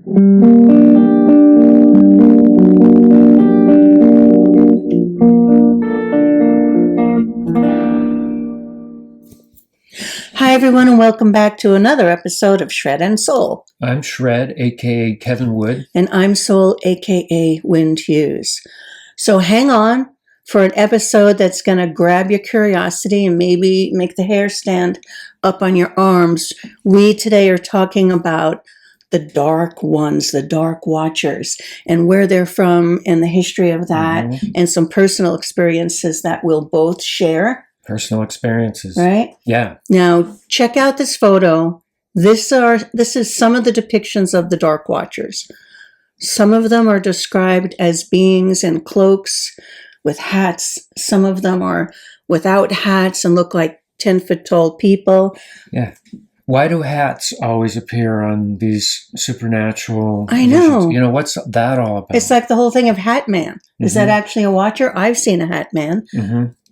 Hi, everyone, and welcome back to another episode of Shred and Soul. I'm Shred, a.k.a. Kevin Wood. And I'm Soul, a.k.a. Wind Hughes. So hang on for an episode that's going to grab your curiosity and maybe make the hair stand up on your arms. We today are talking about the dark ones, the dark watchers, and where they're from and the history of that, and some personal experiences that we'll both share. Personal experiences. Right? Yeah. Now, check out this photo. This is some of the depictions of the Dark Watchers. Some of them are described as beings in cloaks with hats. Some of them are without hats and look like 10-foot tall people. Yeah. Why do hats always appear on these supernatural I know. visions? You know, what's that all about? It's like the whole thing of Hat Man. Is that actually a watcher? I've seen a Hat Man.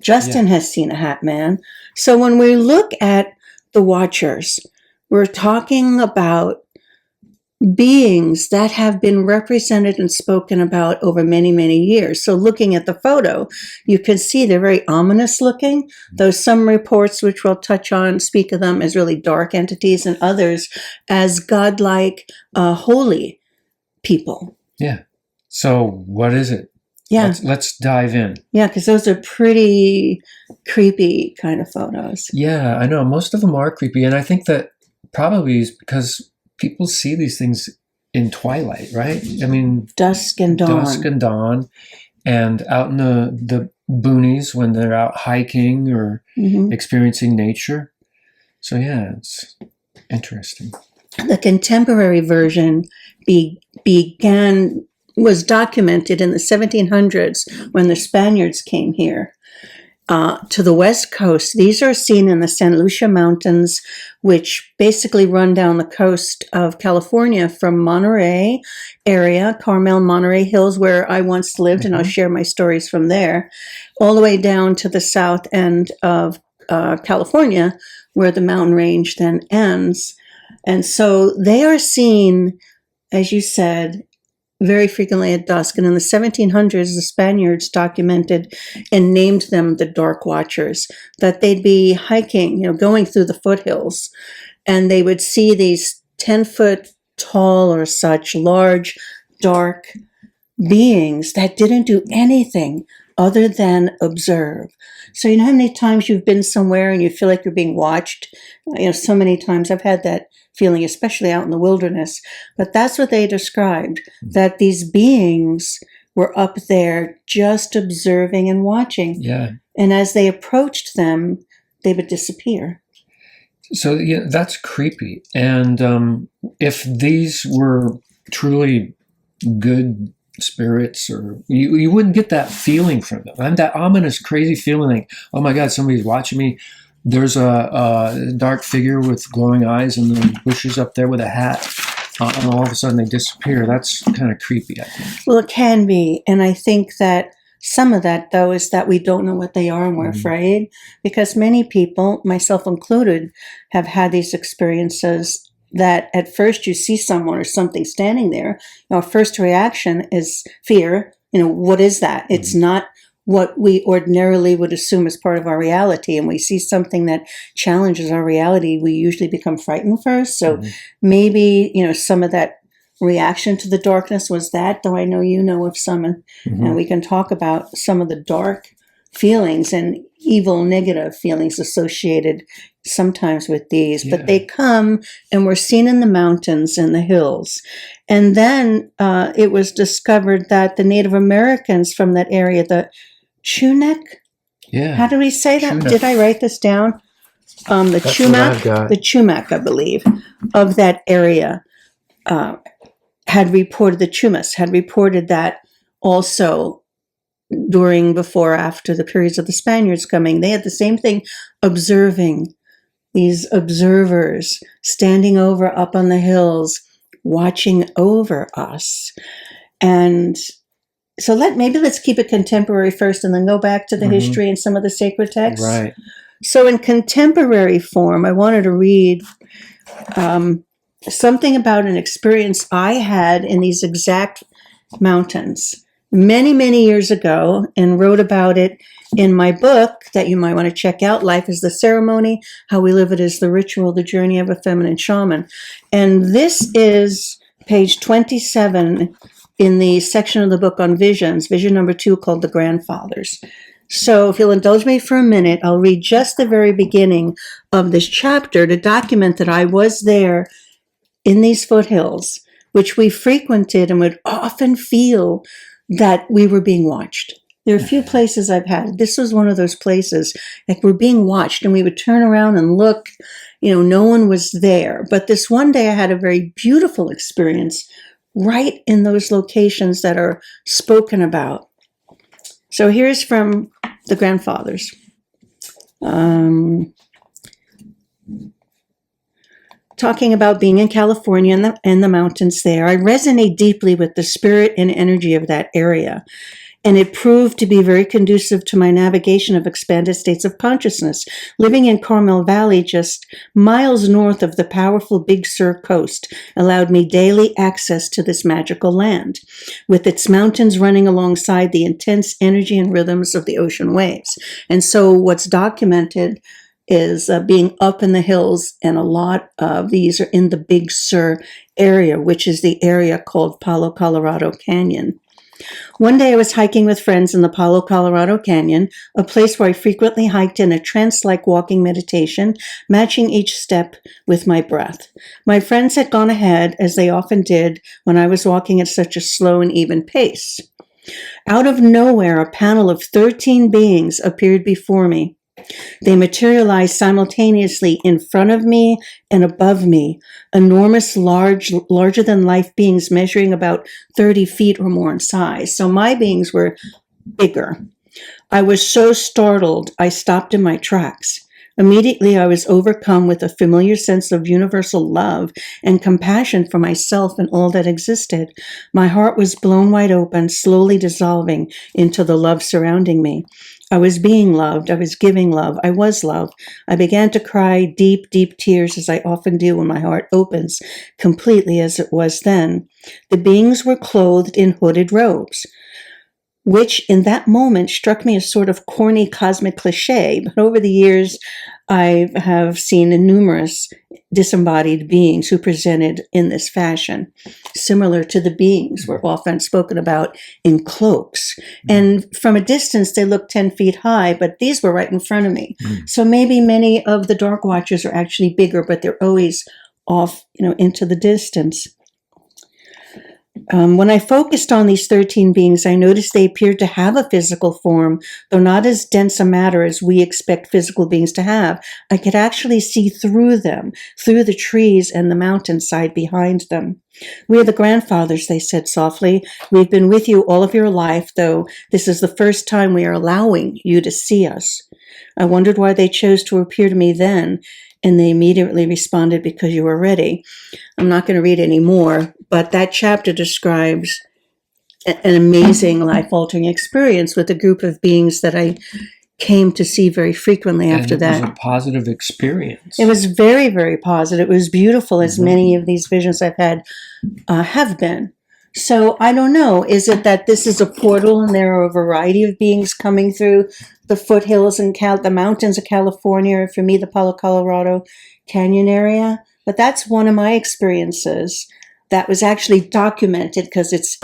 Justin has seen a Hat Man. So when we look at the Watchers, we're talking about beings that have been represented and spoken about over many, many years. So looking at the photo, you can see they're very ominous looking, though some reports, which we'll touch on, speak of them as really dark entities and others as godlike, holy people. Yeah. So what is it? Yeah. Let's dive in. Yeah, because those are pretty creepy kind of photos. Yeah, I know. Most of them are creepy. And I think that probably is because people see these things in twilight, right? I mean, dusk and dawn. Dusk and dawn. And out in the boonies when they're out hiking or experiencing nature. So yeah, it's interesting. The contemporary version was documented in the 1700s when the Spaniards came here to the west coast. These are seen in the Santa Lucia Mountains, which basically run down the coast of California from Monterey area, Carmel, Monterey Hills, where I once lived, and I'll share my stories from there, all the way down to the south end of California, where the mountain range then ends. And so they are seen, as you said, very frequently at dusk. And in the 1700s, the Spaniards documented and named them the Dark Watchers, that they'd be hiking, going through the foothills, and they would see these 10-foot tall or such large, dark beings that didn't do anything other than observe. So you know how many times you've been somewhere and you feel like you're being watched? So many times I've had that feeling, especially out in the wilderness. But that's what they described, that these beings were up there just observing and watching. Yeah. And as they approached them, they would disappear. So yeah, that's creepy. And if these were truly good spirits, or you wouldn't get that feeling from them. And that ominous, crazy feeling like, oh my God, somebody's watching me. There's a dark figure with glowing eyes in the bushes up there with a hat, and all of a sudden they disappear. That's kind of creepy, I think. Well, it can be. And I think that some of that, though, is that we don't know what they are and we're afraid, because many people, myself included, have had these experiences that at first you see someone or something standing there. Our first reaction is fear. What is that? It's not what we ordinarily would assume as part of our reality. And we see something that challenges our reality, we usually become frightened first. So maybe, some of that reaction to the darkness was that, though I know you know of some, and we can talk about some of the dark feelings and evil, negative feelings associated sometimes with these, but they come and were seen in the mountains and the hills. And then it was discovered that the Native Americans from that area, the Chumash, how do we say that? Chumash. Did I write this down? The Chumash, I believe, of that area had reported, the Chumash had reported that also before, after the periods of the Spaniards coming. They had the same thing, observing, these observers standing up on the hills, watching over us. And so let's keep it contemporary first and then go back to the history and some of the sacred texts. Right. So in contemporary form, I wanted to read something about an experience I had in these exact mountains many, many years ago, and wrote about it in my book that you might want to check out, Life is the Ceremony, How We Live It Is the Ritual, The Journey of a Feminine Shaman. And this is page 27 in the section of the book on visions, vision number 2, called The Grandfathers. So if you'll indulge me for a minute, I'll read just the very beginning of this chapter to document that I was there in these foothills, which we frequented, and would often feel that we were being watched. There are a few places I've had. This was one of those places, like we're being watched, and we would turn around and look, no one was there. But this one day I had a very beautiful experience right in those locations that are spoken about. So here's from the Grandfathers. Talking about being in California and the mountains there, I resonate deeply with the spirit and energy of that area, and it proved to be very conducive to my navigation of expanded states of consciousness. Living in Carmel Valley, just miles north of the powerful Big Sur coast, allowed me daily access to this magical land, with its mountains running alongside the intense energy and rhythms of the ocean waves. And so what's documented is being up in the hills, and a lot of these are in the Big Sur area, which is the area called Palo Colorado Canyon. One day I was hiking with friends in the Palo Colorado Canyon, a place where I frequently hiked in a trance-like walking meditation, matching each step with my breath. My friends had gone ahead, as they often did when I was walking at such a slow and even pace. Out of nowhere, a panel of 13 beings appeared before me. They materialized simultaneously in front of me and above me, enormous, larger-than-life beings measuring about 30 feet or more in size. So my beings were bigger. I was so startled, I stopped in my tracks. Immediately, I was overcome with a familiar sense of universal love and compassion for myself and all that existed. My heart was blown wide open, slowly dissolving into the love surrounding me. I was being loved. I was giving love. I was love. I began to cry deep, deep tears, as I often do when my heart opens, completely as it was then. The beings were clothed in hooded robes, which in that moment struck me as sort of corny cosmic cliche. But over the years, I have seen numerous disembodied beings who presented in this fashion, similar to the beings were often spoken about in cloaks. And from a distance, they looked 10 feet high, but these were right in front of me. So maybe many of the Dark Watchers are actually bigger, but they're always off, into the distance. When I focused on these 13 beings, I noticed they appeared to have a physical form, though not as dense a matter as we expect physical beings to have. I could actually see through them, through the trees and the mountainside behind them. "We are the Grandfathers," they said softly. "We've been with you all of your life, though this is the first time we are allowing you to see us." I wondered why they chose to appear to me then, and they immediately responded, "Because you were ready." I'm not going to read any more, but that chapter describes an amazing life-altering experience with a group of beings that I came to see very frequently after that. It was a positive experience. It was very, very positive. It was beautiful, as many of these visions I've had have been. So I don't know. Is it that this is a portal and there are a variety of beings coming through the foothills and the mountains of California, or for me, the Palo Colorado Canyon area? But that's one of my experiences that was actually documented because it's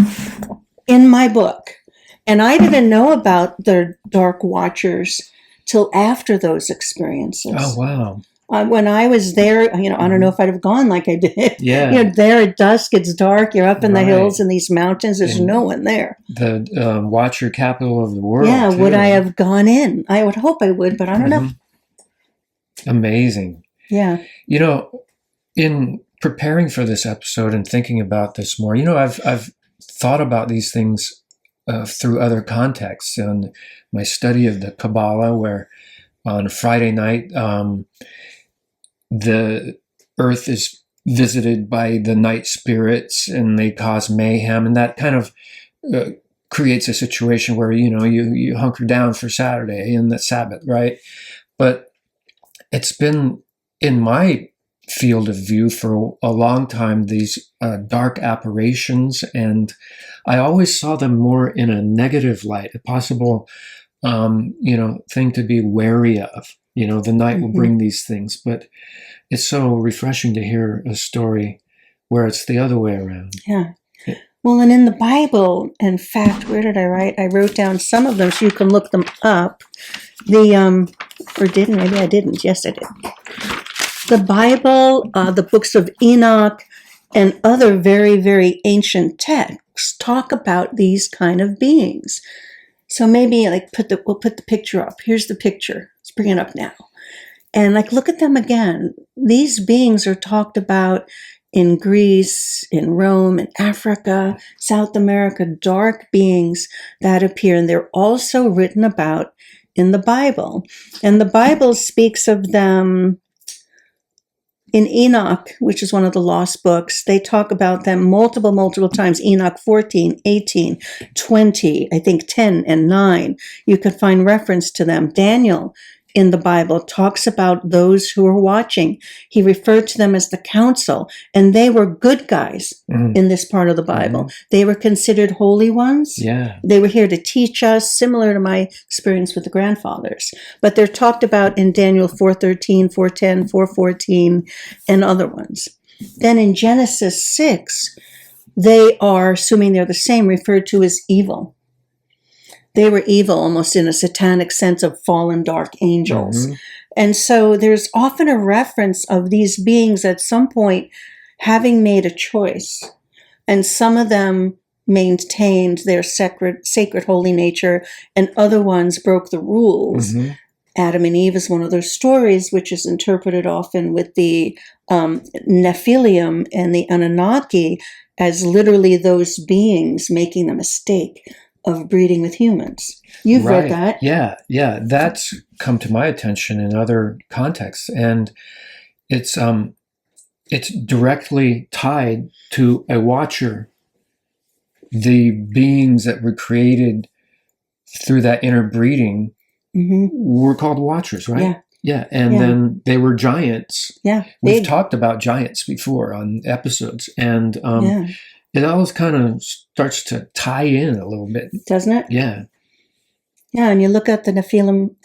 in my book. And I didn't know about the Dark Watchers till after those experiences. Oh, wow. When I was there, I don't know if I'd have gone like I did. Yeah. There at dusk, it's dark. You're up in the hills in these mountains. There's no one there. The Watcher capital of the world. Yeah, too. would I have gone in? I would hope I would, but I don't know. Amazing. Yeah. In preparing for this episode and thinking about this more, I've thought about these things through other contexts. And my study of the Kabbalah, where on a Friday night, the earth is visited by the night spirits and they cause mayhem, and that kind of creates a situation where you hunker down for Saturday and the Sabbath, right? But it's been in my field of view for a long time, these dark apparitions, and I always saw them more in a negative light, a possible, thing to be wary of. The night will bring these things, but it's so refreshing to hear a story where it's the other way around. Yeah. Well, and in the Bible, in fact, where did I write? I wrote down some of them so you can look them up. Maybe I didn't. Yes, I did. The Bible, the books of Enoch, and other very, very ancient texts talk about these kind of beings. So maybe we'll put the picture up. Here's the picture. Let's bring it up now. And look at them again. These beings are talked about in Greece, in Rome, in Africa, South America, dark beings that appear. And they're also written about in the Bible. And the Bible speaks of them in Enoch, which is one of the lost books. They talk about them multiple times. Enoch 14, 18, 20, I think 10 and 9. You could find reference to them. Daniel in the Bible talks about those who were watching. He referred to them as the council, and they were good guys in this part of the Bible. They were considered holy ones. Yeah. They were here to teach us, similar to my experience with the grandfathers. But they're talked about in Daniel 4:13, 4:10, 4:14, and other ones. Then in Genesis 6, they are, assuming they're the same, referred to as evil. They were evil almost in a satanic sense of fallen dark angels. And so there's often a reference of these beings at some point having made a choice. And some of them maintained their sacred holy nature, and other ones broke the rules. Adam and Eve is one of those stories, which is interpreted often with the Nephilim and the Anunnaki as literally those beings making the mistake of breeding with humans. You've read that. Yeah. That's come to my attention in other contexts. And it's directly tied to a watcher. The beings that were created through that interbreeding were called watchers, right? Yeah. And then they were giants. Yeah. We've talked about giants before on episodes. And it always kind of starts to tie in a little bit. Doesn't it? Yeah. Yeah, and you look at the Nephilim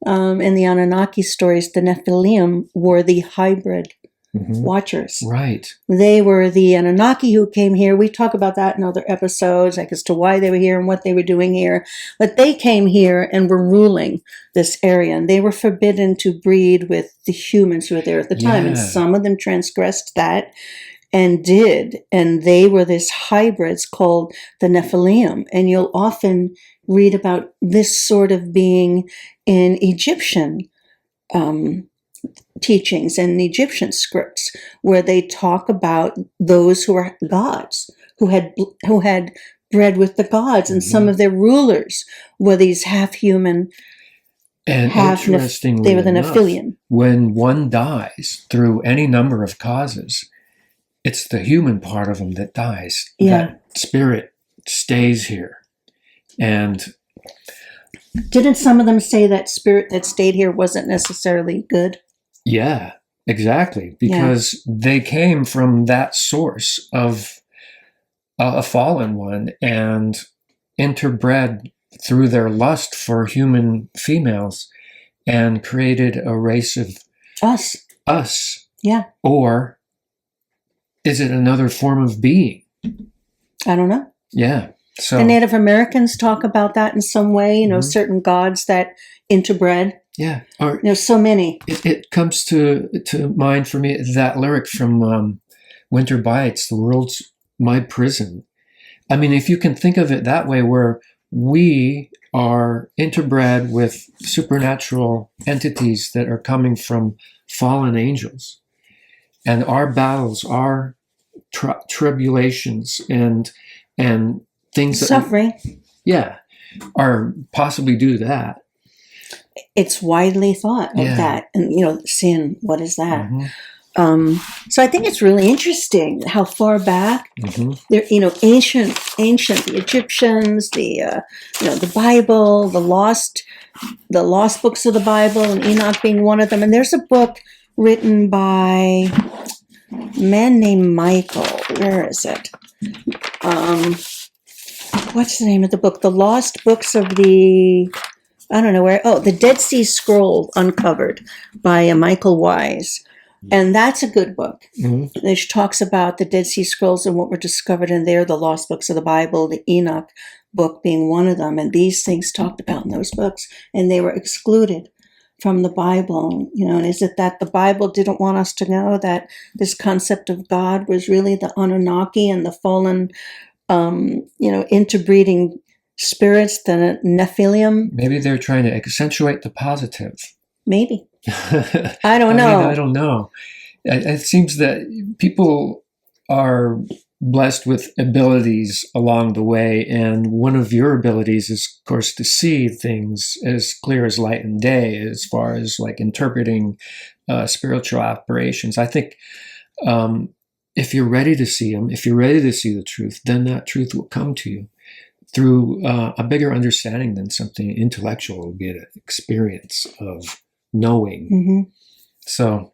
in the Anunnaki stories, the Nephilim were the hybrid watchers. Right. They were the Anunnaki who came here. We talk about that in other episodes, as to why they were here and what they were doing here. But they came here and were ruling this area, and they were forbidden to breed with the humans who were there at the time. And some of them transgressed that and they were this hybrids called the Nephilim. And you'll often read about this sort of being in Egyptian teachings and Egyptian scripts, where they talk about those who are gods, who had bred with the gods, and some of their rulers were these half human, and half interestingly they were the enough, Nephilim. When one dies through any number of causes, it's the human part of them that dies. That spirit stays here. And didn't some of them say that spirit that stayed here wasn't necessarily good? Yeah, exactly. Because they came from that source of a fallen one and interbred through their lust for human females and created a race of us. Yeah. Or is it another form of being? I don't know. Yeah. So the Native Americans talk about that in some way, certain gods that interbred. Yeah. Or, there's so many. It comes to mind for me that lyric from Winter Bites, "The world's my prison." I mean, if you can think of it that way, where we are interbred with supernatural entities that are coming from fallen angels, and our battles, our tribulations, and things that suffering, are possibly due to that. It's widely thought of that, and sin. What is that? So I think it's really interesting how far back there. Ancient the Egyptians, the Bible, the lost books of the Bible, and Enoch being one of them. And there's a book written by a man named Michael. Where is it? What's the name of the book? The Lost Books of the, I don't know where. Oh, the Dead Sea Scroll Uncovered by Michael Wise. And that's a good book. Mm-hmm. Which talks about the Dead Sea Scrolls and what were discovered in there, the lost books of the Bible, the Enoch book being one of them. And these things talked about in those books, and they were excluded from the Bible. And is it that the Bible didn't want us to know that this concept of God was really the Anunnaki and the fallen, interbreeding spirits, the Nephilim? Maybe they're trying to accentuate the positive. Maybe. I don't know. I don't know. It seems that people are blessed with abilities along the way, and one of your abilities is, of course, to see things as clear as light and day, as far as like interpreting spiritual operations. I think if you're ready to see them, if you're ready to see the truth, then that truth will come to you through a bigger understanding than something intellectual will be an experience of knowing. Mm-hmm. So,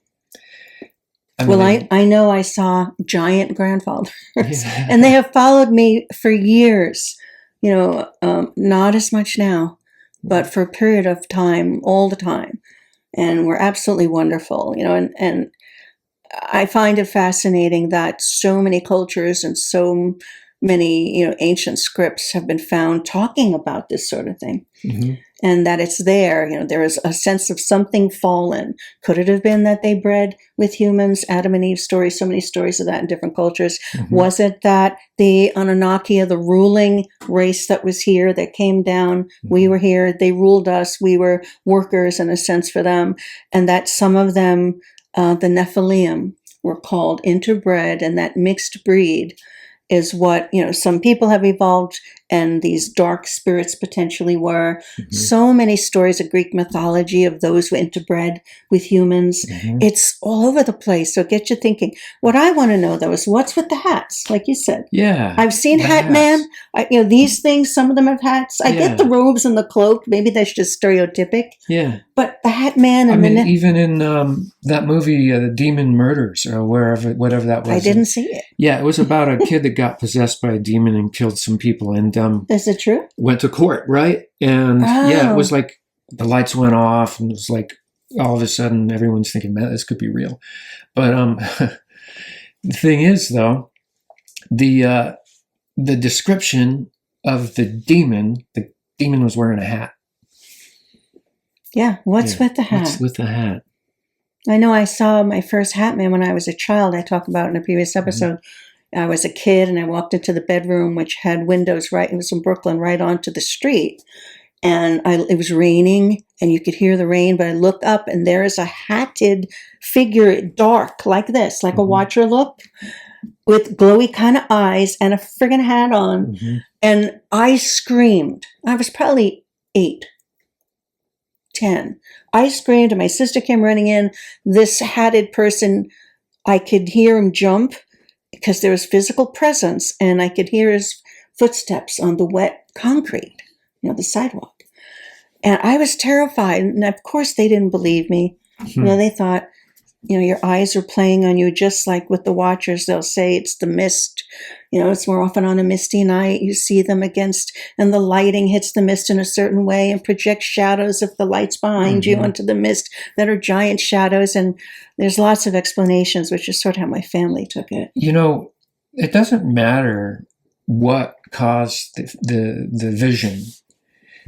I know I saw giant grandfathers, and they have followed me for years. Not as much now, but for a period of time, all the time, and were absolutely wonderful. And I find it fascinating that so many cultures and so many ancient scripts have been found talking about this sort of thing. Mm-hmm. And that it's there. There is a sense of something fallen. Could it have been that they bred with humans? Adam and Eve stories, so many stories of that in different cultures. Mm-hmm. Was it that the Anunnaki, the ruling race that was here, that came down, mm-hmm. we were here, they ruled us, we were workers in a sense for them, and that some of them, the Nephilim, were called interbred, and that mixed breed is what, some people have evolved, and these dark spirits potentially were. Mm-hmm. So many stories of Greek mythology of those who interbred with humans. Mm-hmm. It's all over the place. So it gets you thinking. What I want to know, though, is what's with the hats, like you said. Yeah. I've seen Hat Man. These things, some of them have hats. I get the robes and the cloak. Maybe that's just stereotypic. Yeah. But the Hat Man and even in that movie, The Demon Murders, or whatever that was. I didn't see it. Yeah, it was about a kid that got possessed by a demon and killed some people, and is it true? Went to court, right? And it was like the lights went off, and it was like all of a sudden everyone's thinking, man, this could be real. But the thing is, though, the description of the demon was wearing a hat. Yeah, what's with the hat? What's with the hat? I know I saw my first Hat Man when I was a child. I talked about it in a previous episode. Mm-hmm. I was a kid, and I walked into the bedroom, which had windows it was in Brooklyn, right onto the street. And it was raining, and you could hear the rain, but I looked up, and there is a hatted figure, dark, like this, like mm-hmm. a Watcher look, with glowy kind of eyes and a friggin' hat on. Mm-hmm. And I screamed. I was probably 8. 10. I screamed, and my sister came running in. This hatted person, I could hear him jump because there was physical presence, and I could hear his footsteps on the wet concrete, the sidewalk. And I was terrified. And of course, they didn't believe me. Mm-hmm. They thought, your eyes are playing on you, just like with the Watchers. They'll say it's the mist. It's more often on a misty night. You see them and the lighting hits the mist in a certain way and projects shadows of the lights behind mm-hmm. you onto the mist that are giant shadows. And there's lots of explanations, which is sort of how my family took it. It doesn't matter what caused the vision.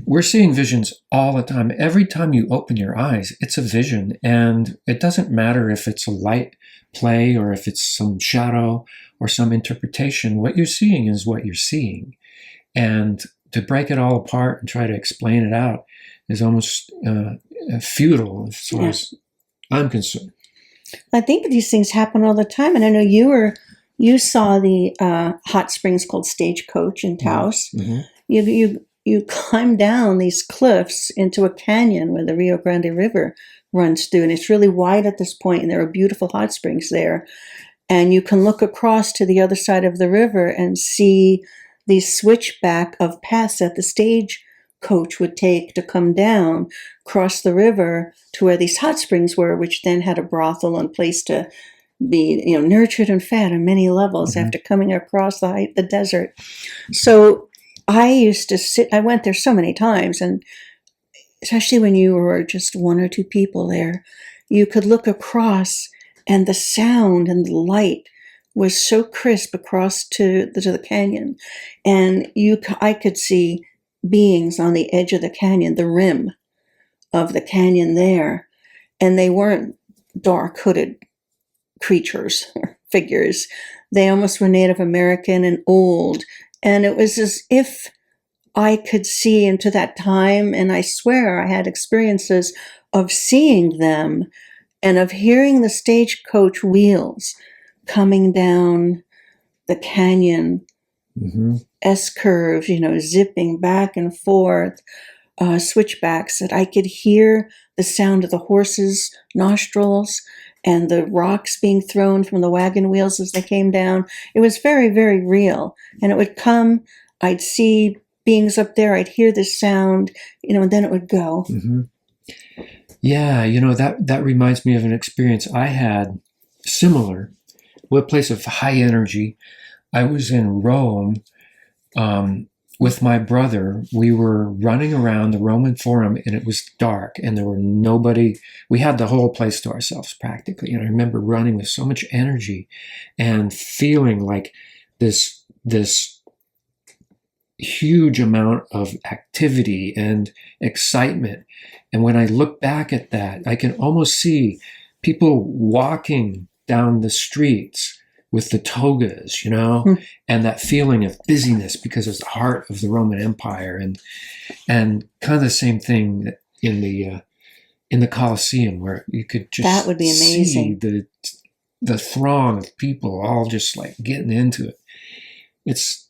We're seeing visions all the time. Every time you open your eyes, it's a vision. And it doesn't matter if it's a light play or if it's some shadow or some interpretation. What you're seeing is what you're seeing. And to break it all apart and try to explain it out is almost futile as far as I'm concerned. I think these things happen all the time. And I know you saw the hot springs called Stagecoach in Taos. Mm-hmm. You climb down these cliffs into a canyon where the Rio Grande River runs through, and it's really wide at this point, and there are beautiful hot springs there. And you can look across to the other side of the river and see the switchback of paths that the coach would take to come down, cross the river to where these hot springs were, which then had a brothel and place to be, nurtured and fed on many levels after coming across the desert. So I used to I went there so many times, and especially when you were just one or two people there, you could look across and the sound and the light was so crisp across to the canyon. And I could see beings on the edge of the canyon, the rim of the canyon there. And they weren't dark hooded creatures or figures. They almost were Native American and old. And it was as if I could see into that time. And I swear I had experiences of seeing them and of hearing the stagecoach wheels coming down the canyon, S-curves, zipping back and forth, switchbacks, that I could hear the sound of the horses' nostrils and the rocks being thrown from the wagon wheels as they came down. It was very, very real. And it would come, I'd see beings up there, I'd hear the sound, and then it would go. Yeah, that reminds me of an experience I had similar, with a place of high energy. I was in Rome with my brother. We were running around the Roman Forum, and it was dark, and there were nobody. We had the whole place to ourselves practically. And I remember running with so much energy and feeling like this huge amount of activity and excitement. And when I look back at that, I can almost see people walking down the streets with the togas, and that feeling of busyness because it's the heart of the Roman Empire, and kind of the same thing in the Colosseum, where you could just that would be amazing. See the throng of people all just like getting into it. It's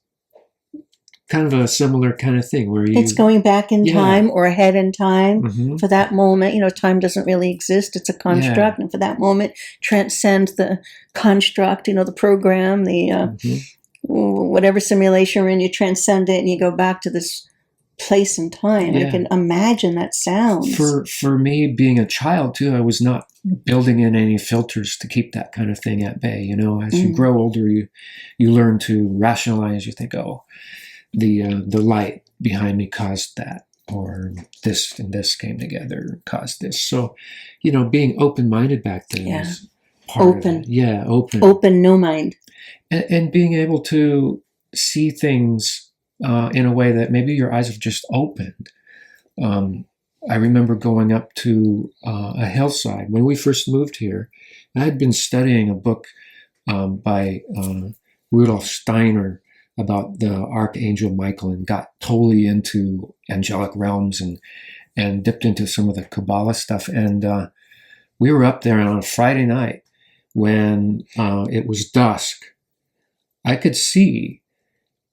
kind of a similar kind of thing where it's going back in time or ahead in time for that moment. Time doesn't really exist. It's a construct. And for that moment, transcend the construct, the program, the whatever simulation you're in, you transcend it and you go back to this place and time. I can imagine that sounds. For me, being a child too, I was not building in any filters to keep that kind of thing at bay. As you grow older, you learn to rationalize. You think, oh, the light behind me caused that, or this and this came together caused this. So, being open-minded back then was part of it. Yeah, open, no mind, and being able to see things in a way that maybe your eyes have just opened. I remember going up to a hillside when we first moved here. I had been studying a book by Rudolf Steiner about the Archangel Michael, and got totally into angelic realms and dipped into some of the Kabbalah stuff. And we were up there on a Friday night when it was dusk. I could see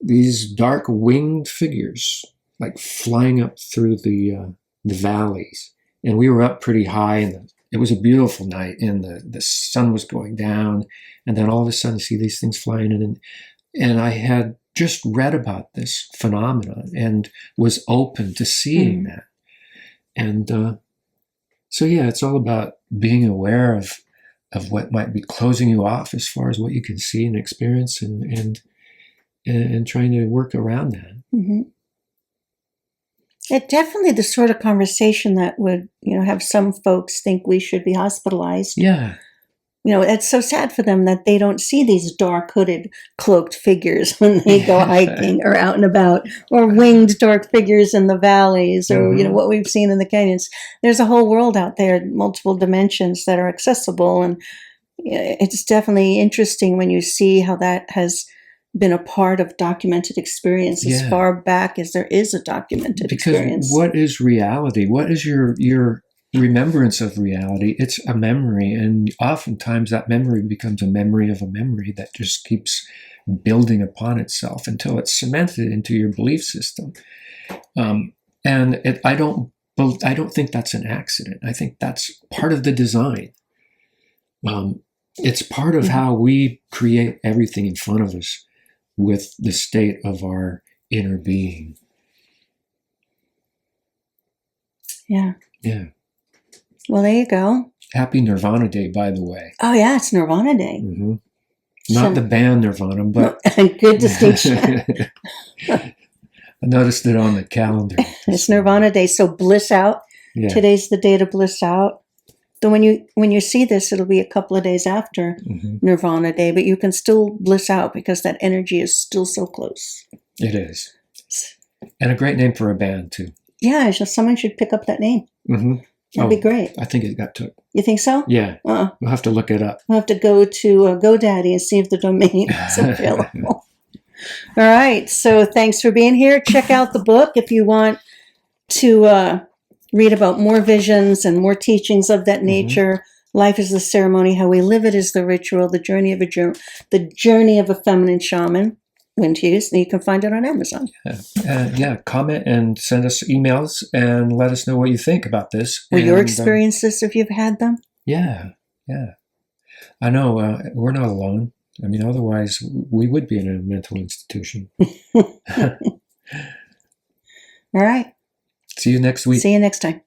these dark winged figures like flying up through the valleys. And we were up pretty high, and it was a beautiful night, and the sun was going down. And then all of a sudden, see these things flying in. And I had just read about this phenomenon and was open to seeing that. And so, it's all about being aware of what might be closing you off as far as what you can see and experience, and trying to work around that. It's definitely the sort of conversation that would, have some folks think we should be hospitalized. Yeah. It's so sad for them that they don't see these dark hooded, cloaked figures when they go hiking or out and about, or winged dark figures in the valleys, or, what we've seen in the canyons. There's a whole world out there, multiple dimensions that are accessible. And it's definitely interesting when you see how that has been a part of documented experience as far back as there is a documented experience. What is reality? What is your remembrance of reality? It's a memory, and oftentimes that memory becomes a memory of a memory that just keeps building upon itself until it's cemented into your belief system. I don't think that's an accident. I think that's part of the design. It's part of how we create everything in front of us, with the state of our inner being. Yeah. Yeah. Well, there you go. Happy Nirvana Day, by the way. Oh, yeah, it's Nirvana Day. Mm-hmm. Not the band Nirvana, but good distinction. I noticed it on the calendar. It's Nirvana Day, so bliss out. Yeah. Today's the day to bliss out. So when you see this, it'll be a couple of days after Nirvana Day, but you can still bliss out because that energy is still so close. It is. And a great name for a band, too. Yeah, someone should pick up that name. Mm-hmm. That'd be great. I think it got took. You think so? Yeah. We'll have to look it up. We'll have to go to GoDaddy and see if the domain is available. All right. So thanks for being here. Check out the book if you want to read about more visions and more teachings of that nature. Life is the ceremony. How we live it is the ritual. The journey of a feminine shaman. Winteus, and you can find it on Amazon. Comment and send us emails and let us know what you think about this. Or your experiences if you've had them. Yeah. I know we're not alone. I mean, otherwise we would be in a mental institution. All right. See you next week. See you next time.